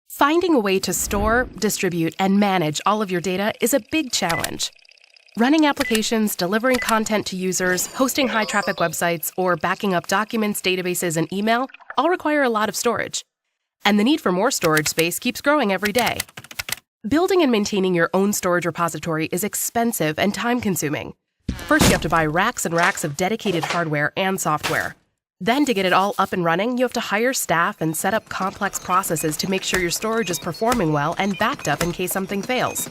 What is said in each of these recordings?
Finding a way to store, distribute, and manage all of your data is a big challenge. Running applications, delivering content to users, hosting high-traffic websites, or backing up documents, databases, and email all require a lot of storage. And the need for more storage space keeps growing every day. Building and maintaining your own storage repository is expensive and time-consuming. First, you have to buy racks and racks of dedicated hardware and software. Then, to get it all up and running, you have to hire staff and set up complex processes to make sure your storage is performing well and backed up in case something fails.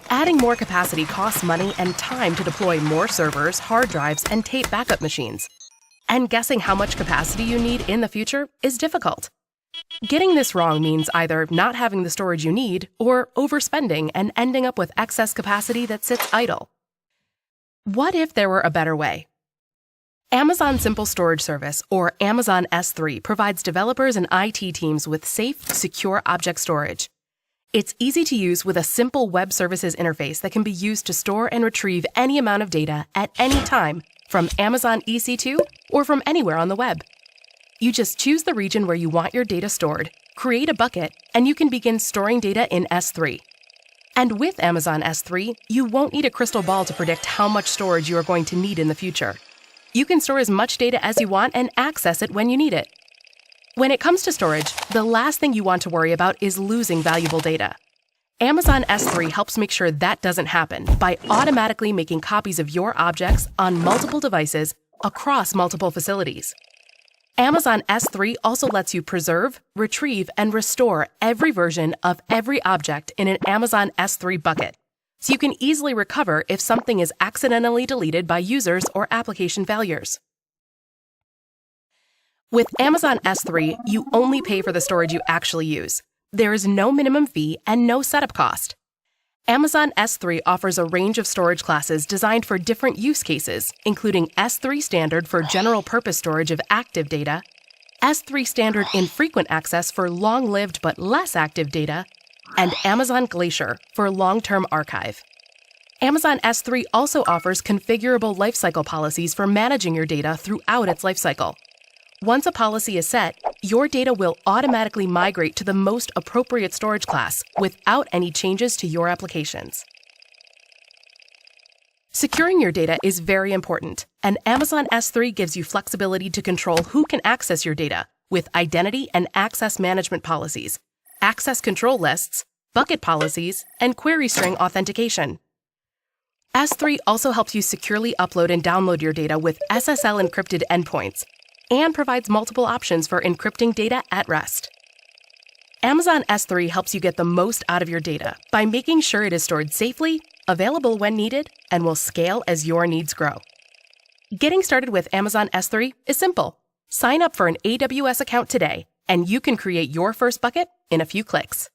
Adding more capacity costs money and time to deploy more servers, hard drives, and tape backup machines. And guessing how much capacity you need in the future is difficult. Getting this wrong means either not having the storage you need or overspending and ending up with excess capacity that sits idle. What if there were a better way? Amazon Simple Storage Service, or Amazon S3, provides developers and IT teams with safe, secure object storage. It's easy to use with a simple web services interface that can be used to store and retrieve any amount of data at any time from Amazon EC2 or from anywhere on the web. You just choose the region where you want your data stored, create a bucket, and you can begin storing data in S3. And with Amazon S3, you won't need a crystal ball to predict how much storage you are going to need in the future. You can store as much data as you want and access it when you need it. When it comes to storage, the last thing you want to worry about is losing valuable data. Amazon S3 helps make sure that doesn't happen by automatically making copies of your objects on multiple devices across multiple facilities. Amazon S3 also lets you preserve, retrieve, and restore every version of every object in an Amazon S3 bucket, so you can easily recover if something is accidentally deleted by users or application failures. With Amazon S3, you only pay for the storage you actually use. There is no minimum fee and no setup cost. Amazon S3 offers a range of storage classes designed for different use cases, including S3 Standard for general-purpose storage of active data, S3 Standard Infrequent Access for long-lived but less active data, and Amazon Glacier for long-term archive. Amazon S3 also offers configurable lifecycle policies for managing your data throughout its lifecycle. Once a policy is set, your data will automatically migrate to the most appropriate storage class without any changes to your applications. Securing your data is very important, and Amazon S3 gives you flexibility to control who can access your data with identity and access management policies, access control lists, bucket policies, and query string authentication. S3 also helps you securely upload and download your data with SSL encrypted endpoints, and provides multiple options for encrypting data at rest. Amazon S3 helps you get the most out of your data by making sure it is stored safely, available when needed, and will scale as your needs grow. Getting started with Amazon S3 is simple. Sign up for an AWS account today, and you can create your first bucket in a few clicks.